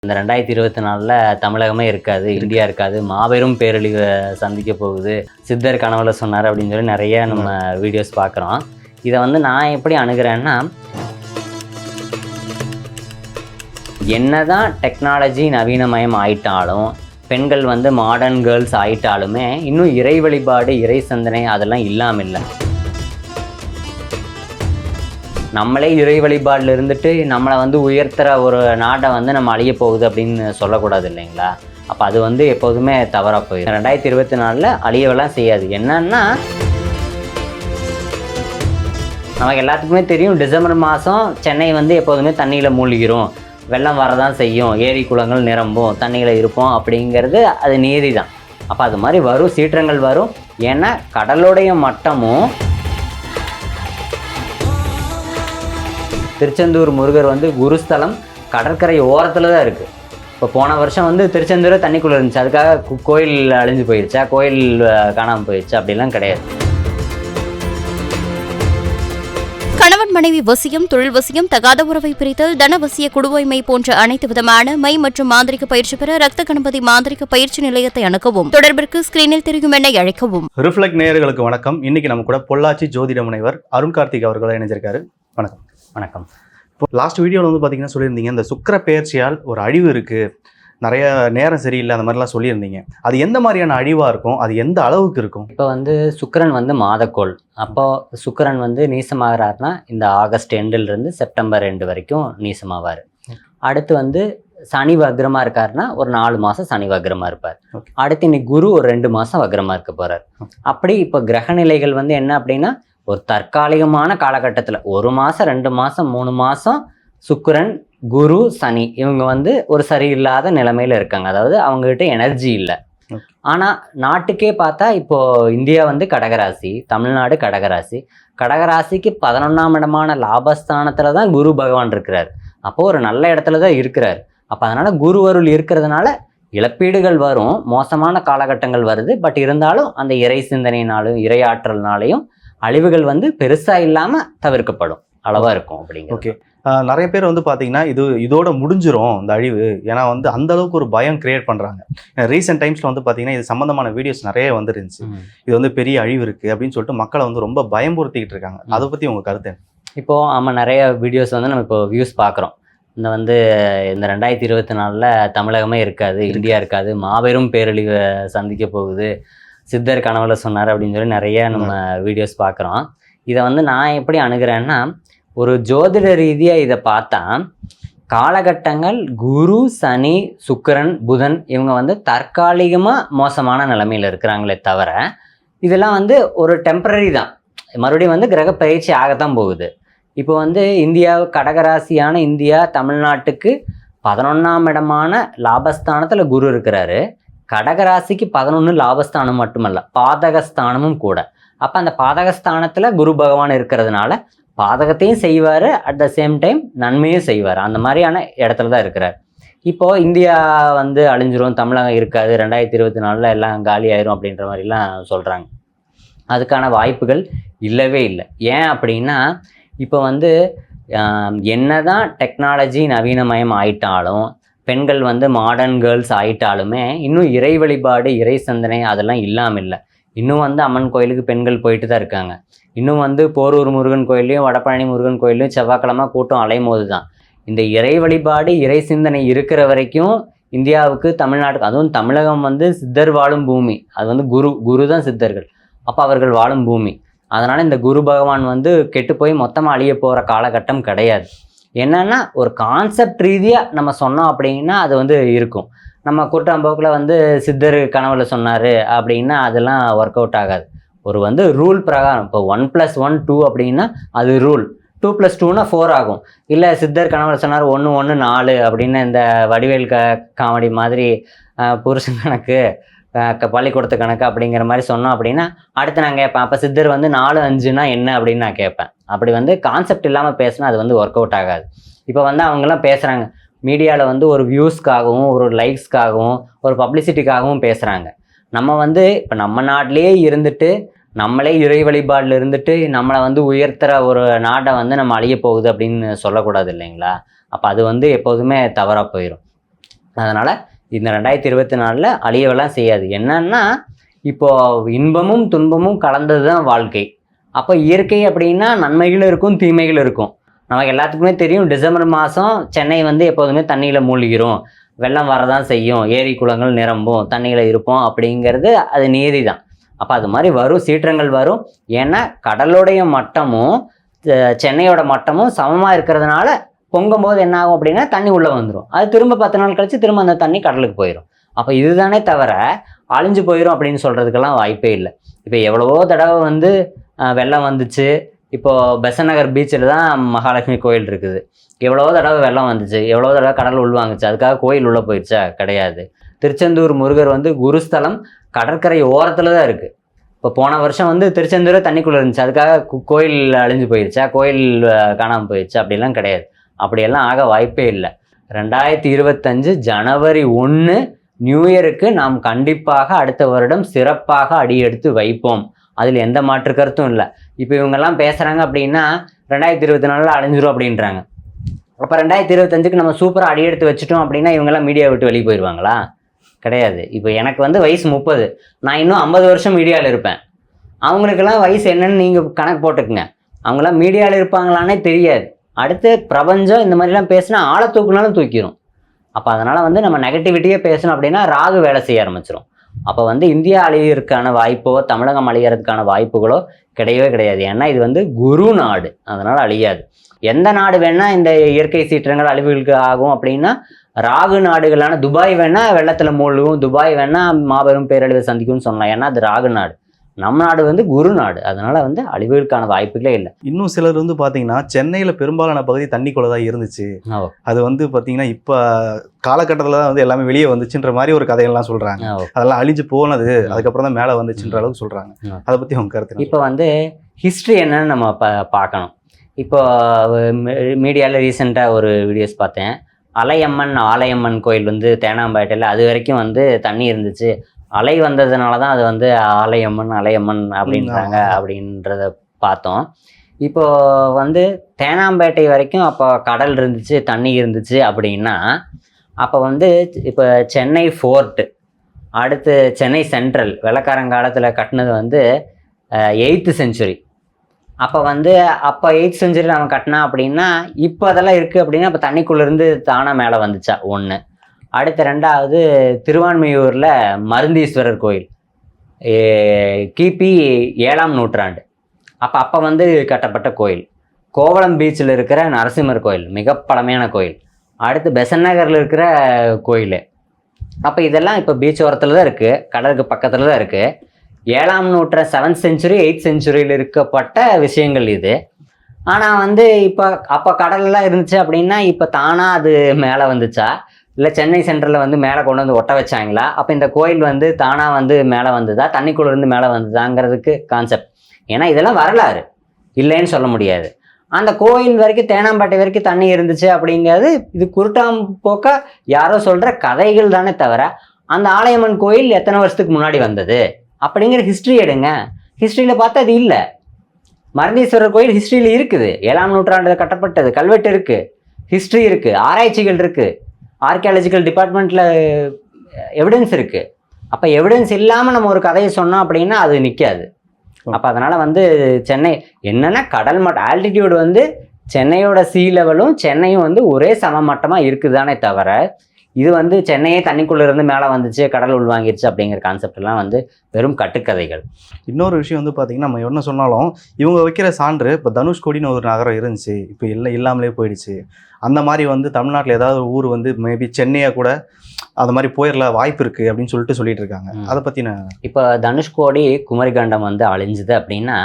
இந்த 2024 தமிழகமே இருக்காது, இந்தியா இருக்காது, மாபெரும் பேரழிவை சந்திக்க போகுது, சித்தர் கனவுல சொன்னார் அப்படின்னு சொல்லி நிறைய நம்ம வீடியோஸ் பார்க்குறோம். இதை வந்து நான் எப்படி அணுகிறேன்னா, என்னதான் டெக்னாலஜி நவீனமயம் ஆயிட்டாலும், பெண்கள் வந்து மாடர்ன் கேர்ள்ஸ் ஆயிட்டாலுமே இன்னும் இறை வழிபாடு, இறை சிந்தனை அதெல்லாம் இல்லாமல் இல்லை. நம்மளே இறை வழிபாடில் இருந்துட்டு நம்மளை வந்து உயர்த்துற ஒரு நாட்டை வந்து நம்ம அழிய போகுது அப்படின்னு சொல்லக்கூடாது இல்லைங்களா? அப்போ அது வந்து எப்போதுமே தவறாக போயிடும். 2024 அழியவெல்லாம் செய்யாது. என்னன்னா, நமக்கு எல்லாத்துக்குமே தெரியும், டிசம்பர் மாதம் சென்னை வந்து எப்போதுமே தண்ணியில் மூழ்கிரும், வெள்ளம் வரதான் செய்யும், ஏரி குளங்கள் நிரம்பும், தண்ணியில் இருப்போம் அப்படிங்கிறது அது நீதி தான். அப்போ அது மாதிரி வரும், சீற்றங்கள் வரும். ஏன்னா கடலுடைய மட்டமும், திருச்செந்தூர் முருகர் வந்து குருஸ்தலம் கடற்கரை ஓரத்தில் தான் இருக்குது. இப்போ போன வருஷம் வந்து திருச்செந்தூரை தண்ணிக்குள்ளே இருந்துச்சு, அதுக்காக கோயில் அழிஞ்சு போயிடுச்சா, கோயில் காணாமல் போயிடுச்சா? அப்படிலாம் கிடையாது. கணவன் மனைவி வசியம், தொழில் வசியம், தகாத உறவை பிரித்தல், தனவசிய குடுவைமை போன்ற அனைத்து விதமான மை மற்றும் மாந்திரிக பயிற்சி பெற ரத்த கணபதி மாந்திரிக பயிற்சி நிலையத்தை அணுகவும். தொடர்பிற்கு ஸ்கிரீனில் தெரியும் எண்ணை அழைக்கவும். ரிஃப்ளெக்ட் நேயர்களுக்கு வணக்கம். இன்னைக்கு நம்ம கூட பொள்ளாச்சி ஜோதிட முனைவர் அருண் கார்த்திக் அவர்கள் இணைஞ்சிருக்காரு. வணக்கம். வணக்கம். இப்போ லாஸ்ட் வீடியோவில் வந்து பார்த்தீங்கன்னா சொல்லியிருந்தீங்க, இந்த சுக்கிர பெயர்ச்சியால் ஒரு அழிவு இருக்குது, நிறைய நேரம் சரியில்லை, அந்த மாதிரிலாம் சொல்லியிருந்தீங்க. அது எந்த மாதிரியான அழிவாக இருக்கும், அது எந்த அளவுக்கு இருக்கும்? இப்போ வந்து சுக்கிரன் வந்து மாதக்கோள். அப்போது சுக்கிரன் வந்து நீசமாகறாருன்னா இந்த ஆகஸ்ட் எண்டிலிருந்து செப்டம்பர் 2 வரைக்கும் நீசமாவார். அடுத்து வந்து சனி வக்ரமாக இருக்காருன்னா ஒரு 4 மாதம் சனி வக்ரமாக இருப்பார். அடுத்து இன்னைக்கு குரு ஒரு 2 மாதம் வக்ரமாக இருக்க போகிறார். அப்படி இப்போ கிரகநிலைகள் வந்து என்ன அப்படின்னா, ஒரு தற்காலிகமான காலகட்டத்தில் 1 மாதம் 2 மாதம் 3 மாதம் சுக்கிரன், குரு, சனி இவங்க வந்து ஒரு சரியில்லாத நிலைமையில் இருக்காங்க. அதாவது அவங்ககிட்ட எனர்ஜி இல்லை. ஆனால் நாட்டுக்கே பார்த்தா இப்போது இந்தியா வந்து கடகராசி, தமிழ்நாடு கடகராசி. கடகராசிக்கு 11ஆம் இடமான லாபஸ்தானத்தில் தான் குரு பகவான் இருக்கிறார். அப்போது ஒரு நல்ல இடத்துல தான் இருக்கிறார். அப்போ அதனால் குரு அருள் இருக்கிறதுனால இழப்பீடுகள் வரும், மோசமான காலகட்டங்கள் வருது. பட் இருந்தாலும் அந்த இறை சிந்தனையினாலும் இறையாற்றல்னாலையும் அழிவுகள் வந்து பெருசாக இல்லாமல் தவிர்க்கப்படும், அளவாக இருக்கும் அப்படிங்க. ஓகே. நிறைய பேர் வந்து பார்த்தீங்கன்னா இதோட முடிஞ்சிரும் இந்த அழிவு, ஏன்னா வந்து அந்த அளவுக்கு ஒரு பயம் கிரியேட் பண்ணுறாங்க. ரீசெண்ட் டைம்ஸில் வந்து பார்த்தீங்கன்னா இது சம்மந்தமான வீடியோஸ் நிறைய வந்துருந்துச்சு. இது வந்து பெரிய அழிவு இருக்குது அப்படின்னு சொல்லிட்டு மக்களை வந்து ரொம்ப பயம்புறுத்திக்கிட்டு இருக்காங்க. அதை பற்றி உங்கள் கருத்து? இப்போது ஆமாம், நிறைய வீடியோஸ் வந்து நம்ம இப்போ வியூஸ் பார்க்குறோம். இந்த 2024 தமிழகமே இருக்காது, இந்தியா இருக்காது, மாபெரும் பேரழிவை சந்திக்க போகுது, சித்தர் கனவுல சொன்னார் அப்படின்னு சொல்லி நிறைய நம்ம வீடியோஸ் பார்க்குறோம். இதை வந்து நான் எப்படி அணுகிறேன்னா, ஒரு ஜோதிட ரீதியாக இதை பார்த்தா காலகட்டங்கள் குரு, சனி, சுக்கிரன், புதன் இவங்க வந்து தற்காலிகமாக மோசமான நிலைமையில் இருக்கிறாங்களே தவிர, இதெல்லாம் வந்து ஒரு டெம்பரரி தான். மறுபடியும் வந்து கிரக பயிற்சி ஆகத்தான் போகுது. இப்போ வந்து இந்தியா கடகராசியான இந்தியா தமிழ்நாட்டுக்கு 11ஆம் இடமான லாபஸ்தானத்தில் குரு இருக்கிறாரு. கடகராசிக்கு 11 லாபஸ்தானம் மட்டுமல்ல, பாதகஸ்தானமும் கூட. அப்போ அந்த பாதகஸ்தானத்தில் குரு பகவான் இருக்கிறதுனால பாதகத்தையும் செய்வார், அட் த சேம் டைம் நன்மையும் செய்வார். அந்த மாதிரியான இடத்துல தான் இருக்கிறார். இப்போது இந்தியா வந்து அழிஞ்சிரும், தமிழகம் இருக்காது, 2024 எல்லாம் காலி ஆயிரும் அப்படின்ற மாதிரிலாம் சொல்கிறாங்க. அதுக்கான வாய்ப்புகள் இல்லவே இல்லை. ஏன் அப்படின்னா, இப்போ வந்து என்னதான் டெக்னாலஜி நவீனமயம் ஆயிட்டாலும், பெண்கள் வந்து மாடர்ன் கேர்ள்ஸ் ஆயிட்டாலுமே இன்னும் இறை வழிபாடு, இறை சிந்தனை அதெல்லாம் இல்லாமல் இல்லை. இன்னும் வந்து அம்மன் கோயிலுக்கு பெண்கள் போயிட்டு தான் இருக்காங்க. இன்னும் வந்து போரூர் முருகன் கோயிலையும் வடபழனி முருகன் கோயிலையும் செவ்வாய்க்கிழமை கூட்டம் அலைமோது தான். இந்த இறை வழிபாடு, இறை சிந்தனை இருக்கிற வரைக்கும் இந்தியாவுக்கு, தமிழ்நாட்டுக்கு, அதுவும் தமிழகம் வந்து சித்தர் வாழும் பூமி. அது வந்து குரு தான் சித்தர்கள். அப்போ அவர்கள் வாழும் பூமி. அதனால் இந்த குரு பகவான் வந்து கெட்டு போய் மொத்தமாக அழிய போகிற காலகட்டம் கிடையாது. என்னன்னா, ஒரு கான்செப்ட் ரீதியாக நம்ம சொன்னோம் அப்படின்னா அது வந்து இருக்கும். நம்ம கூட்டாம்போக்கில் வந்து சித்தர் கனவுல சொன்னார் அப்படின்னா அதெல்லாம் ஒர்க் அவுட் ஆகாது. ஒரு வந்து ரூல் பிரகாரம், இப்போ 1+1 2 அப்படின்னா அது ரூல், 2+2 4 ஆகும். இல்லை சித்தர் கனவுல சொன்னார் 1 1 4 அப்படின்னு இந்த வடிவேல் காமெடி மாதிரி புருஷன் கணக்கு, பள்ளிக்கூடத்து கணக்கு அப்படிங்கிற மாதிரி சொன்னோம் அப்படின்னா அடுத்து நான் கேட்பேன், அப்போ சித்தர் வந்து 4 5னா என்ன அப்படின்னு நான் கேட்பேன். அப்படி வந்து கான்செப்ட் இல்லாமல் பேசினா அது வந்து ஒர்க் அவுட் ஆகாது. இப்போ வந்து அவங்கெல்லாம் பேசுகிறாங்க மீடியாவில் வந்து ஒரு வியூஸ்க்காகவும், ஒரு லைக்ஸ்க்காகவும், ஒரு பப்ளிசிட்டிக்காகவும் பேசுகிறாங்க. நம்ம வந்து இப்போ நம்ம நாட்டிலேயே இருந்துட்டு, நம்மளே இறை வழிபாடில் இருந்துட்டு, நம்மளை வந்து உயர்த்துற ஒரு நாட்டை வந்து நம்ம அழிய போகுது அப்படின்னு சொல்லக்கூடாது இல்லைங்களா? அப்போ அது வந்து எப்போதுமே தவறாக போயிடும். அதனால் இந்த 2024 அழியவெல்லாம் செய்யாது. என்னன்னா இப்போ இன்பமும் துன்பமும் கலந்தது தான் வாழ்க்கை. அப்போ இயற்கை அப்படின்னா நன்மைகள் இருக்கும், தீமைகள் இருக்கும். நமக்கு எல்லாத்துக்குமே தெரியும், டிசம்பர் மாதம் சென்னை வந்து எப்போதுமே தண்ணியில் மூழ்கிரும், வெள்ளம் வரதான் செய்யும், ஏரி குளங்கள் நிரம்பும், தண்ணியில் இருப்போம் அப்படிங்கிறது அது நீதி தான். அப்போ அது மாதிரி வரும், சீற்றங்கள் வரும். ஏன்னா கடலுடைய மட்டமும் சென்னையோட மட்டமும் சமமாக இருக்கிறதுனால பொங்கும்போது என்ன ஆகும் அப்படின்னா தண்ணி உள்ளே வந்துடும். அது திரும்ப 10 நாள் கழிச்சு திரும்ப அந்த தண்ணி கடலுக்கு போயிடும். அப்போ இதுதானே தவிர அழிஞ்சு போயிடும் அப்படின்னு சொல்கிறதுக்கெல்லாம் வாய்ப்பே இல்லை. இப்போ எவ்வளவோ தடவை வந்து வெள்ளம் வந்துச்சு. இப்போது பெசன்ட் நகர் பீச்சில் தான் மகாலட்சுமி கோயில் இருக்குது. எவ்வளவோ தடவை வெள்ளம் வந்துச்சு, எவ்வளோ தடவை கடல் உள்வாங்குச்சு. அதுக்காக கோயில் உள்ளே போயிடுச்சா? கிடையாது. திருச்செந்தூர் முருகர் வந்து குருஸ்தலம் கடற்கரை ஓரத்தில் தான் இருக்குது. இப்போ போன வருஷம் வந்து திருச்செந்தூரே தண்ணிக்குள்ளே இருந்துச்சு, அதுக்காக கோயில் அழிஞ்சு போயிடுச்சா, கோயில் காணாமல் போயிடுச்சா? அப்படிலாம் கிடையாது. அப்படியெல்லாம் ஆக வாய்ப்பே இல்லை. 2025 ஜனவரி 1 நியூ இயருக்கு நாம் கண்டிப்பாக அடுத்த வருடம் சிறப்பாக அடியெடுத்து வைப்போம். அதில் எந்த மாற்று கருத்தும் இல்லை. இப்போ இவங்கெல்லாம் பேசுகிறாங்க அப்படின்னா 2024 அழிஞ்சிரும் அப்படின்றாங்க. அப்போ 2025க்கு நம்ம சூப்பராக அடியெடுத்து வச்சுட்டோம் அப்படின்னா இவங்கெல்லாம் மீடியா விட்டு வெளியே போயிடுவாங்களா? கிடையாது. இப்போ எனக்கு வந்து வயசு 30, நான் இன்னும் 50 வருஷம் மீடியாவில் இருப்பேன். அவங்களுக்கெல்லாம் வயசு என்னன்னு நீங்கள் கணக்கு போட்டுக்குங்க. அவங்களாம் மீடியாவில் இருப்பாங்களானே தெரியாது. அடுத்து பிரபஞ்சம் இந்த மாதிரிலாம் பேசினா ஆளை தூக்குனாலும் தூக்கிடும். அப்போ அதனால் வந்து நம்ம நெகட்டிவிட்டியே பேசணும் அப்படின்னா ராகு வேலை செய்ய ஆரம்பிச்சிடும். அப்போ வந்து இந்தியா அழியறதுக்கான வாய்ப்போ தமிழகம் அழியறதுக்கான வாய்ப்புகளோ கிடையவே கிடையாது. ஏன்னா இது வந்து குரு நாடு, அதனால் அழியாது. எந்த நாடு வேணால் இந்த இயற்கை சீற்றங்கள் அழிவுகளுக்கு ஆகும் அப்படின்னா ராகு நாடுகளான துபாய் வேணால் வெள்ளத்தில் மூழ்கும், துபாய் வேணால் மாபெரும் பேரழிவை சந்திக்கும்னு சொல்லலாம். ஏன்னா அது ராகு நாடு. நம்ம நாடு வந்து குரு நாடு, அதனால வந்து அழிவுகளுக்கான வாய்ப்புகளே இல்லை. இன்னும் சிலர் வந்து பார்த்தீங்கன்னா சென்னையில் பெரும்பாலான பகுதி தண்ணிக்குள்ள தான் இருந்துச்சு. அது வந்து பார்த்தீங்கன்னா இப்போ காலகட்டத்தில் தான் வந்து எல்லாமே வெளியே வந்துச்சுன்ற மாதிரி ஒரு கதையெல்லாம் சொல்கிறாங்க. அதெல்லாம் அழிஞ்சு போனது அதுக்கப்புறம் தான் மேலே வந்துச்சுன்ற அளவுக்கு சொல்கிறாங்க. அதை பற்றி உங்க கருத்து? இப்போ வந்து ஹிஸ்ட்ரி என்னன்னு நம்ம பார்க்கணும். இப்போ மீடியாவில் ரீசெண்டாக ஒரு வீடியோஸ் பார்த்தேன். ஆலயம்மன் கோயில் வந்து தேனாம்பேட்டையில் அது வரைக்கும் வந்து தண்ணி இருந்துச்சு, அலை வந்ததுனால தான் அது வந்து ஆலயம்மன் அப்படின்றாங்க அப்படின்றத பார்த்தோம். இப்போ வந்து தேனாம்பேட்டை வரைக்கும் அப்போ கடல் இருந்துச்சு, தண்ணி இருந்துச்சு அப்படின்னா அப்போ வந்து இப்போ சென்னை ஃபோர்ட்டு, அடுத்து சென்னை சென்ட்ரல் வெள்ளக்காரங்காலத்தில் கட்டினது வந்து 8th செஞ்சுரி. அப்போ 8th செஞ்சுரி நம்ம கட்டினா அப்படின்னா இப்போ அதெல்லாம் இருக்குது அப்படின்னா அப்போ தண்ணிக்குள்ளேருந்து தானாக மேலே வந்துச்சா? ஒன்று. அடுத்த 2வது திருவான்மையூரில் மருந்தீஸ்வரர் கோயில் கிபி 7ஆம் நூற்றாண்டு. அப்போ வந்து கட்டப்பட்ட கோயில். கோவளம் பீச்சில் இருக்கிற நரசிம்மர் கோயில் மிக பழமையான கோயில். அடுத்து பெசன்ட் நகரில் இருக்கிற கோயில். அப்போ இதெல்லாம் இப்போ பீச் ஓரத்தில் தான் இருக்குது, கடலுக்கு பக்கத்தில் தான் இருக்குது. 7ஆம் நூற்றாண்டு 7th செஞ்சுரி 8th செஞ்சுரியில் இருக்கப்பட்ட விஷயங்கள் இது. ஆனால் வந்து இப்போ அப்போ கடலெல்லாம் இருந்துச்சு அப்படின்னா இப்போ தானாக அது மேலே வந்துச்சா, இல்லை சென்னை சென்ட்ரலில் வந்து மேலே கொண்டு வந்து ஒட்ட வச்சாங்களா? அப்போ இந்த கோயில் வந்து தானாக வந்து மேலே வந்ததா, தண்ணிக்குள்ளேருந்து மேலே வந்ததாங்கிறதுக்கு கான்செப்ட். ஏன்னா இதெல்லாம் வரலாறு, இல்லைன்னு சொல்ல முடியாது. அந்த கோயில் வரைக்கும் தேனாம்பேட்டை வரைக்கும் தண்ணி இருந்துச்சு அப்படிங்கிறது இது குருட்டாம்போக்க யாரோ சொல்கிற கதைகள் தானே தவிர அந்த ஆலயம்மன் கோயில் எத்தனை வருஷத்துக்கு முன்னாடி வந்தது அப்படிங்கிற ஹிஸ்ட்ரி எடுங்க. ஹிஸ்ட்ரியில் பார்த்தா அது இல்லை. மருந்தீஸ்வரர் கோயில் ஹிஸ்ட்ரியில் இருக்குது, 7ஆம் நூற்றாண்டில் கட்டப்பட்டது, கல்வெட்டு இருக்குது, ஹிஸ்ட்ரி இருக்குது, ஆராய்ச்சிகள் இருக்குது, ஆர்கியாலஜிக்கல் டிபார்ட்மெண்ட்டில் எவிடன்ஸ் இருக்குது. அப்போ எவிடன்ஸ் இல்லாமல் நம்ம ஒரு கதையை சொன்னோம் அப்படின்னா அது நிற்காது. அப்போ அதனால் வந்து சென்னை என்னென்னா கடல் மட்டம் ஆல்டிடியூட் வந்து சென்னையோட சீ லெவலும் சென்னையும் வந்து ஒரே சமமட்டமாக இருக்குதானே தவிர இது வந்து சென்னையே தண்ணிக்குள்ளே இருந்து மேலே வந்துச்சு, கடல் உள்வாங்கிருச்சு அப்படிங்கிற கான்செப்ட்லாம் வந்து வெறும் கட்டுக்கதைகள். இன்னொரு விஷயம் வந்து பார்த்தீங்கன்னா நம்ம என்ன சொன்னாலும் இவங்க வைக்கிற சான்று இப்போ தனுஷ்கோடின்னு ஒரு நகரம் இருந்துச்சு, இப்போ இல்லாமலே போயிடுச்சு. அந்த மாதிரி வந்து தமிழ்நாட்டில் ஏதாவது ஒரு ஊர் வந்து மேபி சென்னையை கூட அது மாதிரி போயிடல வாய்ப்பு இருக்குது அப்படின்னு சொல்லிட்டு இருக்காங்க. அதை பற்றி நான் இப்போ தனுஷ்கோடி குமரிகண்டம் வந்து அழிஞ்சுது அப்படின்னா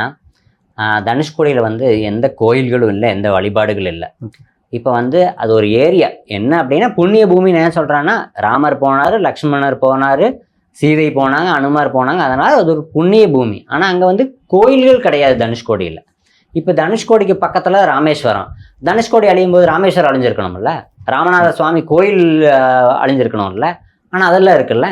தனுஷ்கோடியில் வந்து எந்த கோயில்களும் இல்லை, எந்த வழிபாடுகளும் இல்லை. இப்போ வந்து அது ஒரு ஏரியா என்ன அப்படின்னா புண்ணிய பூமின்னு என்ன சொல்கிறான்னா ராமர் போனார், லக்ஷ்மணர் போனார், சீதை போனாங்க, அனுமார் போனாங்க, அதனால் அது ஒரு புண்ணிய பூமி. ஆனால் அங்கே வந்து கோயில்கள் கிடையாது தனுஷ்கோடியில். இப்போ தனுஷ்கோடிக்கு பக்கத்தில் ராமேஸ்வரம். தனுஷ்கோடி அழியும் போது ராமேஸ்வரம் அழிஞ்சிருக்கணும்ல, ராமநாத சுவாமி கோயில் அழிஞ்சிருக்கணும்ல, ஆனால் அதெல்லாம் இருக்குல்ல.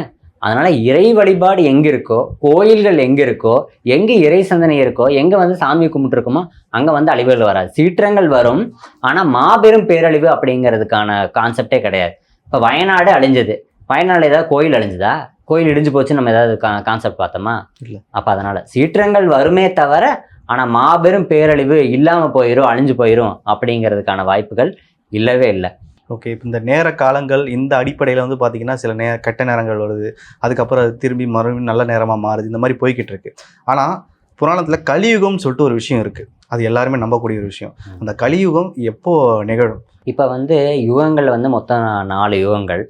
அதனால் இறை வழிபாடு எங்கே இருக்கோ, கோயில்கள் எங்கே இருக்கோ, எங்கே இறை சிந்தனை இருக்கோ, எங்கே வந்து சாமி கும்பிட்டுருக்குமோ அங்கே வந்து அழிவுகள் வராது. சீற்றங்கள் வரும், ஆனால் மாபெரும் பேரழிவு அப்படிங்கிறதுக்கான கான்செப்டே கிடையாது. இப்போ வயநாடு அழிஞ்சது, வயநாடு ஏதாவது கோயில் அழிஞ்சுதா? கோயில் இடிஞ்சு போச்சு நம்ம ஏதாவது கான்செப்ட் பார்த்தோமா? இல்லை. அப்போ அதனால் சீற்றங்கள் வருமே தவிர ஆனால் மாபெரும் பேரழிவு இல்லாமல் போயிடும், அழிஞ்சு போயிடும் அப்படிங்கிறதுக்கான வாய்ப்புகள் இல்லவே இல்லை. ஓகே, இப்போ இந்த நேர காலங்கள் இந்த அடிப்படையில் வந்து பார்த்தீங்கன்னா சில கெட்ட நேரங்கள் வருது, அதுக்கப்புறம் அது திரும்பி மறுபடியும் நல்ல நேரமாக மாறுது, இந்த மாதிரி போய்கிட்டு இருக்கு. ஆனால் புராணத்தில் கலியுகம்னு சொல்லிட்டு ஒரு விஷயம் இருக்குது, அது எல்லாருமே நம்பக்கூடிய ஒரு விஷயம். அந்த கலியுகம் எப்போ நிகழும்? இப்போ வந்து யுகங்கள் வந்து மொத்தம் 4 யுகங்கள்.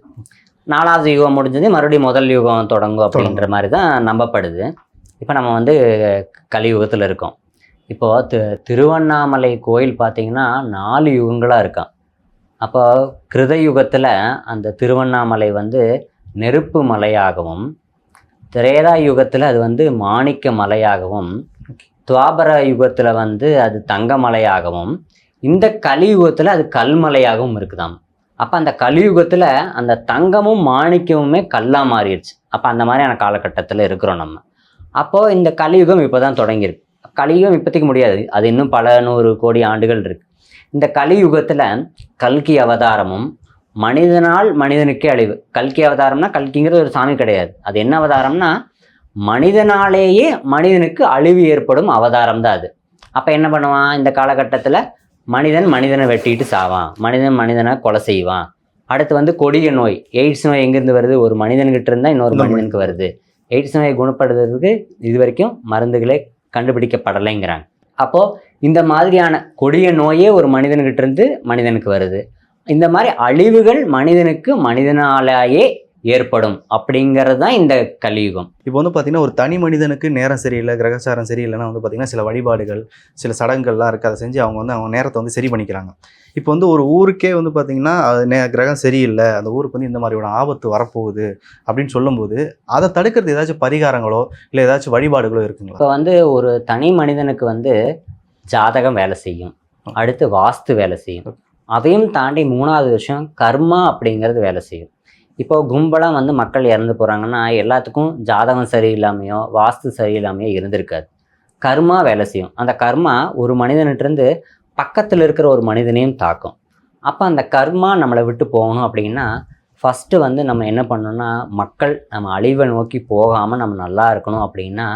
4வது யுகம் முடிஞ்சது, மறுபடியும் முதல் யுகம் தொடங்கும் அப்படின்ற மாதிரி தான் நம்பப்படுது. இப்போ நம்ம வந்து கலியுகத்தில் இருக்கோம். இப்போது திருவண்ணாமலை கோயில் பார்த்திங்கன்னா 4 யுகங்களாக இருக்கான். அப்போ கிருதயுகத்தில் அந்த திருவண்ணாமலை வந்து நெருப்பு மலையாகவும், திரேதா யுகத்தில் அது வந்து மாணிக்க மலையாகவும், துவாபர யுகத்தில் வந்து அது தங்க மலையாகவும், இந்த கலியுகத்தில் அது கல்மலையாகவும் இருக்குதாம். அப்போ அந்த கலியுகத்தில் அந்த தங்கமும் மாணிக்கமுமே கல்லாக மாறிடுச்சு. அப்போ அந்த மாதிரியான காலகட்டத்தில் இருக்கிறோம் நம்ம. அப்போது இந்த கலியுகம் இப்போ தான் தொடங்கியிருக்கு. கலியுகம் இப்போதைக்கு முடியாது, அது இன்னும் பல 100 கோடி ஆண்டுகள் இருக்குது. இந்த கலியுகத்தில் கல்கி அவதாரமும், மனிதனால் மனிதனுக்கே அழிவு. கல்கி அவதாரம்னா, கல்கிங்கிறது ஒரு சாமி கிடையாது, அது என்ன அவதாரம்னா மனிதனாலேயே மனிதனுக்கு அழிவு ஏற்படும் அவதாரம் தான் அது. அப்போ என்ன பண்ணுவான், இந்த காலகட்டத்தில் மனிதனை வெட்டிட்டு சாவான், மனிதனை கொலை செய்வான். அடுத்து வந்து கொடிய நோய், எய்ட்ஸ் நோய் எங்கேருந்து வருது? ஒரு மனிதன்கிட்ட இருந்தால் இன்னொரு மனிதனுக்கு வருது. எய்ட்ஸ் நோயை குணப்படுத்துறதுக்கு இது வரைக்கும் மருந்துகளே கண்டுபிடிக்கப்படலைங்கிறாங்க. அப்போது இந்த மாதிரியான கொடிய நோயே ஒரு மனிதன்கிட்ட இருந்து மனிதனுக்கு வருது. இந்த மாதிரி அழிவுகள் மனிதனாலேயே ஏற்படும் அப்படிங்கிறது தான் இந்த கலியுகம். இப்போ வந்து பார்த்தீங்கன்னா ஒரு தனி மனிதனுக்கு நேரம் சரியில்லை, கிரகச்சாரம் சரியில்லைன்னா வந்து பார்த்தீங்கன்னா சில வழிபாடுகள், சில சடங்குகள்லாம் இருக்குது, அதை செஞ்சு அவங்க நேரத்தை வந்து சரி பண்ணிக்கிறாங்க. இப்போ வந்து ஒரு ஊருக்கே வந்து பார்த்தீங்கன்னா அது கிரகம் சரியில்லை, அந்த ஊருக்கு வந்து இந்த மாதிரியோட ஆபத்து வரப்போகுது அப்படின்னு சொல்லும்போது அதை தடுக்கிறது ஏதாச்சும் பரிகாரங்களோ இல்லை ஏதாச்சும் வழிபாடுகளோ இருக்குங்களா? இப்போ வந்து ஒரு தனி மனிதனுக்கு வந்து ஜாதகம் வேலை செய்யும், அடுத்து வாஸ்து வேலை செய்யும், அதையும் தாண்டி 3வது விஷயம் கர்மா அப்படிங்கிறது வேலை செய்யும். இப்போ கும்பலாக வந்து மக்கள் இறந்து போகிறாங்கன்னா எல்லாத்துக்கும் ஜாதகம் சரியில்லாமையோ வாஸ்து சரியில்லாமையோ இருந்திருக்காது. கர்மா வேலை செய்யும். அந்த கர்மா ஒரு மனிதனிட்டிருந்து பக்கத்தில் இருக்கிற ஒரு மனிதனையும் தாக்கும். அப்போ அந்த கர்மா நம்மளை விட்டு போகணும் அப்படின்னா ஃபஸ்ட்டு வந்து நம்ம என்ன பண்ணணும்னா, மக்கள் நம்ம அழிவை நோக்கி போகாமல் நம்ம நல்லா இருக்கணும் அப்படின்னா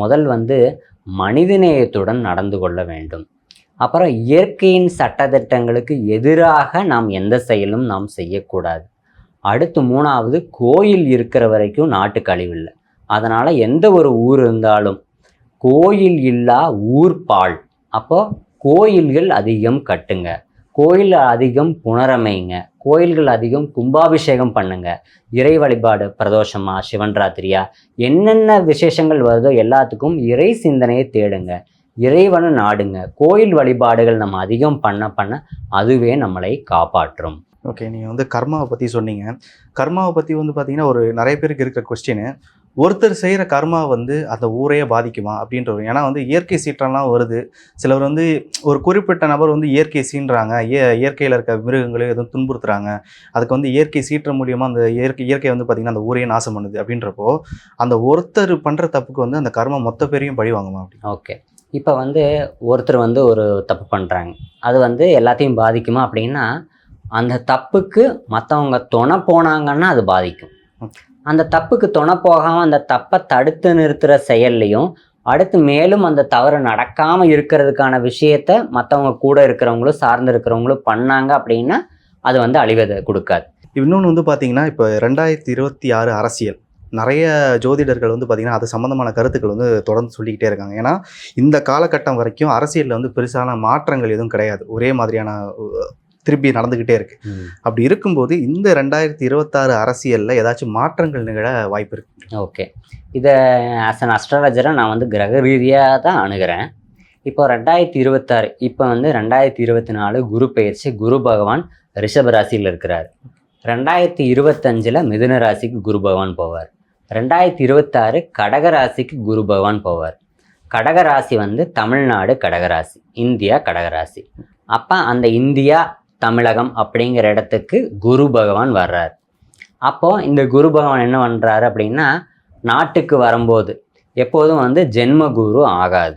முதல் வந்து மனிதநேயத்துடன் நடந்து கொள்ள வேண்டும். அப்புறம் இயற்கையின் சட்டதிட்டங்களுக்கு எதிராக நாம் எந்த செயலும் நாம் செய்யக்கூடாது. அடுத்து 3வது, கோயில் இருக்கிற வரைக்கும் நாட்டுக்கு அழிவில்லை. அதனால் எந்த ஒரு ஊர் இருந்தாலும் கோயில் இல்லா ஊர் பாழ். அப்போது கோயில்கள் அதிகம் கட்டுங்க, கோயில் அதிகம் புனரமைங்க, கோயில்கள் அதிகம் கும்பாபிஷேகம் பண்ணுங்க, இறை வழிபாடு, பிரதோஷமா சிவன் ராத்திரியா என்னென்ன விசேஷங்கள் வருதோ எல்லாத்துக்கும் இறை சிந்தனையை தேடுங்க, இறைவனை நாடுங்க. கோயில் வழிபாடுகள் நம்ம அதிகம் பண்ண அதுவே நம்மளை காப்பாற்றும். ஓகே, நீங்கள் வந்து கர்மாவை பற்றி சொன்னீங்க. கர்மாவை பற்றி வந்து பார்த்தீங்கன்னா ஒரு நிறைய பேருக்கு இருக்கிற கொஸ்டின், ஒருத்தர் செய்கிற கர்மா வந்து அந்த ஊரையே பாதிக்குமா அப்படின்ற. ஏன்னா வந்து இயற்கை சீற்றம்லாம் வருது, சிலர் வந்து ஒரு குறிப்பிட்ட நபர் வந்து இயற்கை சீன்றாங்க, இயற்கையில் இருக்க மிருகங்களே எதுவும் துன்புறுத்துறாங்க, அதுக்கு வந்து இயற்கை சீற்ற மூலியமாக அந்த இயற்கை வந்து பார்த்திங்கன்னா அந்த ஊரையே நாசம் பண்ணுது அப்படின்றப்போ அந்த ஒருத்தர் பண்ணுற தப்புக்கு வந்து அந்த கர்மா மொத்த பேரையும் பழி வாங்குமா அப்படி? ஓகே, இப்போ வந்து ஒருத்தர் வந்து ஒரு தப்பு பண்ணுறாங்க, அது வந்து எல்லாத்தையும் பாதிக்குமா அப்படின்னா அந்த தப்புக்கு மற்றவங்க துணை போனாங்கன்னா அது பாதிக்கும். அந்த தப்புக்கு துணை போகாமல் அந்த தப்பை தடுத்து நிறுத்துகிற செயல்லையும் அடுத்து மேலும் அந்த தவறு நடக்காமல் இருக்கிறதுக்கான விஷயத்த மற்றவங்க கூட இருக்கிறவங்களும் சார்ந்து இருக்கிறவங்களும் பண்ணாங்க அப்படின்னா அது வந்து அழிவதை கொடுக்காது. இன்னொன்று வந்து பார்த்தீங்கன்னா இப்போ 2026 அரசியல் நிறைய ஜோதிடர்கள் வந்து பார்த்திங்கன்னா அது சம்மந்தமான கருத்துக்கள் வந்து தொடர்ந்து சொல்லிக்கிட்டே இருக்காங்க. ஏன்னா இந்த காலகட்டம் வரைக்கும் அரசியலில் வந்து பெருசான மாற்றங்கள் எதுவும் கிடையாது, ஒரே மாதிரியான திருப்பி நடந்துக்கிட்டே இருக்கு. அப்படி இருக்கும்போது இந்த 2026 அரசியலில் ஏதாச்சும் மாற்றங்கள் நிகழ வாய்ப்பு இருக்கு? ஓகே, இதை ஆஸ் அன் அஸ்ட்ராலஜராக நான் வந்து கிரக ரீதியாக தான் அணுகிறேன். இப்போ 2026, இப்போ வந்து 2024 குரு பெயர்ச்சி, குரு பகவான் ரிஷப ராசியில் இருக்கிறார். 2025 மிதுன ராசிக்கு குரு பகவான் போவார். 2026 கடக ராசிக்கு குரு பகவான் போவார். கடகராசி வந்து தமிழ்நாடு கடகராசி, இந்தியா கடகராசி. அப்போ அந்த இந்தியா தமிழகம் அப்படிங்கிற இடத்துக்கு குரு பகவான் வர்றார். அப்போது இந்த குரு பகவான் என்ன பண்ணுறாரு அப்படின்னா, நாட்டுக்கு வரும்போது எப்போதும் வந்து ஜென்மகுரு ஆகாது.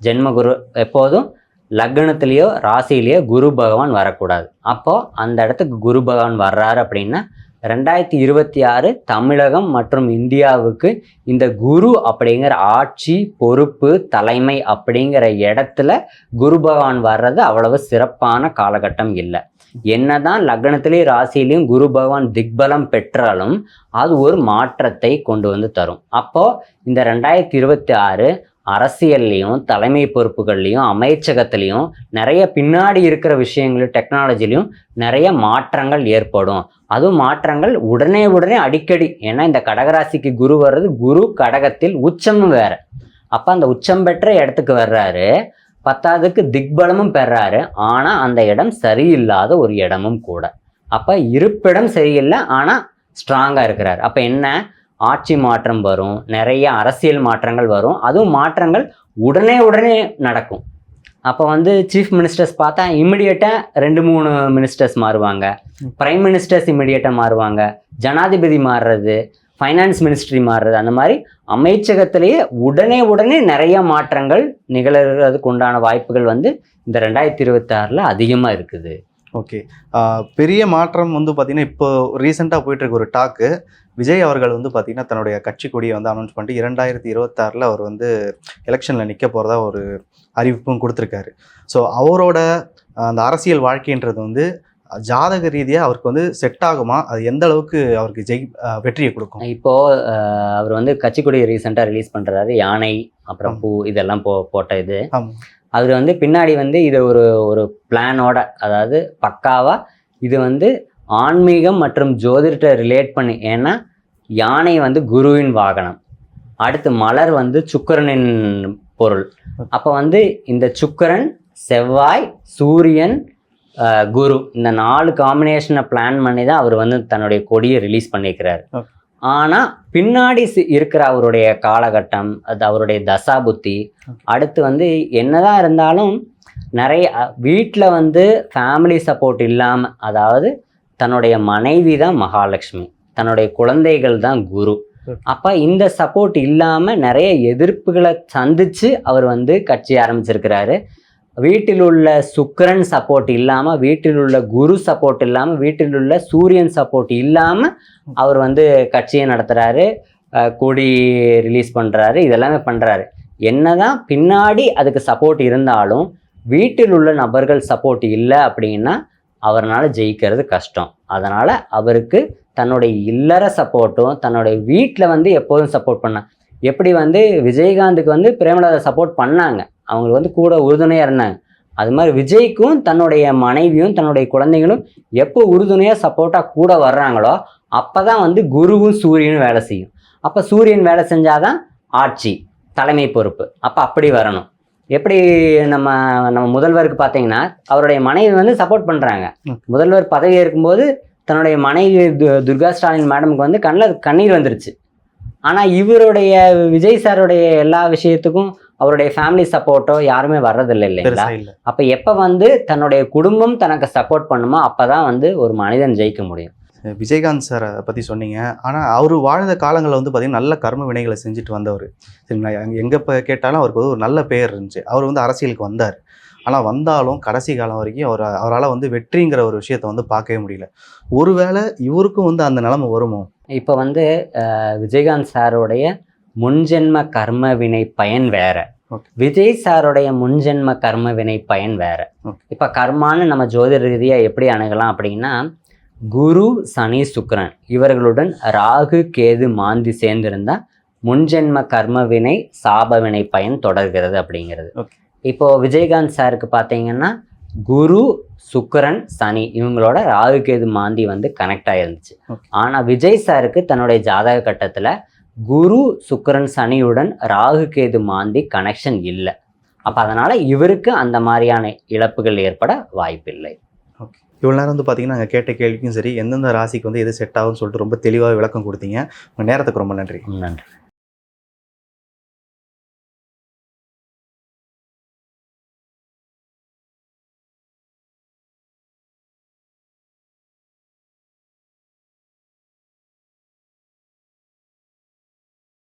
ஜென்மகுரு எப்போதும் லக்னத்திலேயோ ராசியிலேயோ குரு பகவான் வரக்கூடாது. அப்போது அந்த இடத்துக்கு குரு பகவான் வர்றாரு அப்படின்னா 2026 தமிழகம் மற்றும் இந்தியாவுக்கு இந்த குரு அப்படிங்கிற ஆட்சி, பொறுப்பு, தலைமை அப்படிங்கிற இடத்துல குரு பகவான் வர்றது அவ்வளவு சிறப்பான காலகட்டம் இல்லை. என்னதான் லக்னத்திலேயும் ராசியிலையும் குரு பகவான் திக்பலம் பெற்றாலும் அது ஒரு மாற்றத்தை கொண்டு வந்து தரும். அப்போ இந்த 2026 அரசியல்லையும் தலைமை பொறுப்புகள்லையும் அமைச்சகத்திலையும் நிறைய பின்னாடி இருக்கிற விஷயங்களும் டெக்னாலஜிலையும் நிறைய மாற்றங்கள் ஏற்படும். அதுவும் மாற்றங்கள் உடனே அடிக்கடி. ஏன்னா இந்த கடகராசிக்கு குரு வர்றது, குரு கடகத்தில் உச்சமும் வேற. அப்போ அந்த உச்சம் பெற்ற இடத்துக்கு வர்றாரு, 10க்கு திக்பலமும் பெறாரு. ஆனால் அந்த இடம் சரியில்லாத ஒரு இடமும் கூட. அப்போ இருப்பிடம் சரியில்லை, ஆனால் ஸ்ட்ராங்காக இருக்கிறார். அப்போ என்ன, ஆட்சி மாற்றம் வரும், நிறைய அரசியல் மாற்றங்கள் வரும். அதுவும் மாற்றங்கள் உடனே நடக்கும். அப்போ வந்து சீஃப் மினிஸ்டர்ஸ் பார்த்தா இமிடியேட்டாக 2-3 மினிஸ்டர்ஸ் மாறுவாங்க, பிரைம் மினிஸ்டர்ஸ் இமிடியேட்டாக மாறுவாங்க, ஜனாதிபதி மாறுறது, ஃபைனான்ஸ் மினிஸ்ட்ரி மாறுறது, அந்த மாதிரி அமைச்சகத்திலேயே உடனே நிறைய மாற்றங்கள் நிகழறதுக்கு உண்டான வாய்ப்புகள் வந்து இந்த 2026 அதிகமாக இருக்குது. ஓகே, பெரிய மாற்றம் வந்து பார்த்தீங்கன்னா இப்போ ரீசெண்டாக போயிட்டுருக்க ஒரு டாக்கு, விஜய் அவர்கள் வந்து பார்த்தீங்கன்னா தன்னுடைய கட்சி கொடியை வந்து அனௌன்ஸ் பண்ணிட்டு 2026 அவர் வந்து எலெக்ஷனில் நிற்க போகிறதா ஒரு அறிவிப்பும் கொடுத்துருக்காரு. ஸோ அவரோட அந்த அரசியல் வாழ்க்கைன்றது வந்து ஜாதக ரீதியாக அவருக்கு வந்து செட் ஆகுமா, அது எந்த அளவுக்கு அவருக்கு வெற்றியை கொடுக்கும்? இப்போது அவர் வந்து கட்சி கொடியை ரீசெண்டாக ரிலீஸ் பண்ணுறாரு, யானை அப்புறம் பூ இதெல்லாம் போட்ட இது. அவர் வந்து பின்னாடி வந்து இது ஒரு பிளானோட, அதாவது பக்காவாக இது வந்து ஆன்மீகம் மற்றும் ஜோதிடத்தை ரிலேட் பண்ணி. ஏன்னா யானை வந்து குருவின் வாகனம், அடுத்து மலர் வந்து சுக்கிரனின் பொருள். அப்போ வந்து இந்த சுக்கிரன், செவ்வாய், சூரியன், குரு, இந்த 4 காம்பினேஷனை பிளான் பண்ணி தான் அவர் வந்து தன்னுடைய கொடியை ரிலீஸ் பண்ணியிருக்கிறார். ஆனால் பின்னாடி இருக்கிற அவருடைய காலகட்டம், அது அவருடைய தசா புத்தி, அடுத்து வந்து என்னதான் இருந்தாலும் நிறைய வீட்டில் வந்து ஃபேமிலி சப்போர்ட் இல்லாமல், அதாவது தன்னுடைய மனைவி தான் மகாலட்சுமி, தன்னுடைய குழந்தைகள் தான் குரு. அப்போ இந்த சப்போர்ட் இல்லாமல் நிறைய எதிர்ப்புகளை சந்தித்து அவர் வந்து கட்சி ஆரம்பிச்சிருக்கிறாரு. வீட்டில் உள்ள சுக்கிரன் சப்போர்ட் இல்லாமல், வீட்டில் உள்ள குரு சப்போர்ட் இல்லாமல், வீட்டில் உள்ள சூரியன் சப்போர்ட் இல்லாமல் அவர் வந்து கட்சியை நடத்துகிறாரு, கொடி ரிலீஸ் பண்ணுறாரு, இதெல்லாமே பண்ணுறாரு. என்னதான் பின்னாடி அதுக்கு சப்போர்ட் இருந்தாலும் வீட்டில் உள்ள நபர்கள் சப்போர்ட் இல்லை அப்படின்னா அவரால் ஜெயிக்கிறது கஷ்டம். அதனால் அவருக்கு தன்னுடைய இல்லற சப்போர்ட்டும் தன்னுடைய வீட்டில் வந்து எப்போதும் சப்போர்ட் பண்ணாங்க. எப்படி வந்து விஜயகாந்துக்கு வந்து பிரேமலதா சப்போர்ட் பண்ணாங்க, அவங்களுக்கு வந்து கூட உறுதுணையாக இருந்தாங்க, அது மாதிரி விஜய்க்கும் தன்னுடைய மனைவியும் தன்னுடைய குழந்தைகளும் எப்போ உறுதுணையாக சப்போர்ட்டாக கூட வர்றாங்களோ அப்போ தான் வந்து குருவும் சூரியனும் வேலை செய்யும். அப்போ சூரியன் வேலை செஞ்சாதான் ஆட்சி, தலைமை பொறுப்பு. அப்போ அப்படி வரணும். எப்படி நம்ம முதல்வருக்கு பார்த்தீங்கன்னா அவருடைய மனைவி வந்து சப்போர்ட் பண்ணுறாங்க. முதல்வர் பதவி இருக்கும்போது தன்னுடைய மனைவி துர்கா ஸ்டாலின் மேடமுக்கு வந்து கண்ணீர் வந்துருச்சு. ஆனால் இவருடைய விஜய் சாருடைய எல்லா விஷயத்துக்கும் அவருடைய ஃபேமிலி சப்போர்ட்டோ யாருமே வர்றதில்லை இல்லைங்களா? அப்போ எப்போ வந்து தன்னுடைய குடும்பம் தனக்கு சப்போர்ட் பண்ணுமோ அப்போ தான் வந்து ஒரு மனிதன் ஜெயிக்க முடியும். விஜயகாந்த் சாரை பற்றி சொன்னீங்க, ஆனால் அவர் வாழ்ந்த காலங்களில் வந்து பார்த்திங்கன்னா நல்ல கர்ம வினைகளை செஞ்சுட்டு வந்தவர். சரிங்களா? எங்கே கேட்டாலும் அவருக்கு ஒரு நல்ல பெயர் இருந்துச்சு. அவர் வந்து அரசியலுக்கு வந்தார். ஆனால் வந்தாலும் கடைசி காலம் வரைக்கும் அவரால் வந்து வெற்றிங்கிற ஒரு விஷயத்தை வந்து பார்க்கவே முடியல. ஒருவேளை இவருக்கும் வந்து அந்த நிலைமை வருமோ? இப்போ வந்து விஜயகாந்த் சாருடைய முன்ஜென்ம கர்ம வினை பயன் வேற, விஜய் சாருடைய முன்ஜென்ம கர்ம வினை பயன் வேற. இப்போ கர்மான்னு நம்ம ஜோதிட ரீதியாக எப்படி அணுகலாம் அப்படின்னா, குரு சனி சுக்கிரன் இவர்களுடன் ராகு கேது மாந்தி சேர்ந்திருந்தா முன்ஜென்ம கர்ம வினை சாப வினை பயன் தொடர்கிறது அப்படிங்கிறது. இப்போ விஜயகாந்த் சாருக்கு பார்த்தீங்கன்னா குரு சுக்கிரன் சனி இவங்களோட ராகு கேது மாந்தி வந்து கனெக்ட் ஆயிருந்துச்சு. ஆனால் விஜய் சாருக்கு தன்னுடைய ஜாதக கட்டத்தில் குரு சுக்கிரன் சனியுடன் ராகு கேது மாந்தி கனெக்ஷன் இல்லை. அப்போ அதனால் இவருக்கு அந்த மாதிரியான இழப்புகள் ஏற்பட வாய்ப்பில்லை. ஓகே, இவ்வளோ நேரம் வந்து பார்த்தீங்கன்னா நாங்கள் கேட்ட கேள்விக்கும் சரி, எந்தெந்த ராசிக்கு வந்து எது செட் ஆகும்னு சொல்லிட்டு ரொம்ப தெளிவாக விளக்கம் கொடுத்தீங்க. உங்கள் நேரத்துக்கு ரொம்ப நன்றி. நன்றி.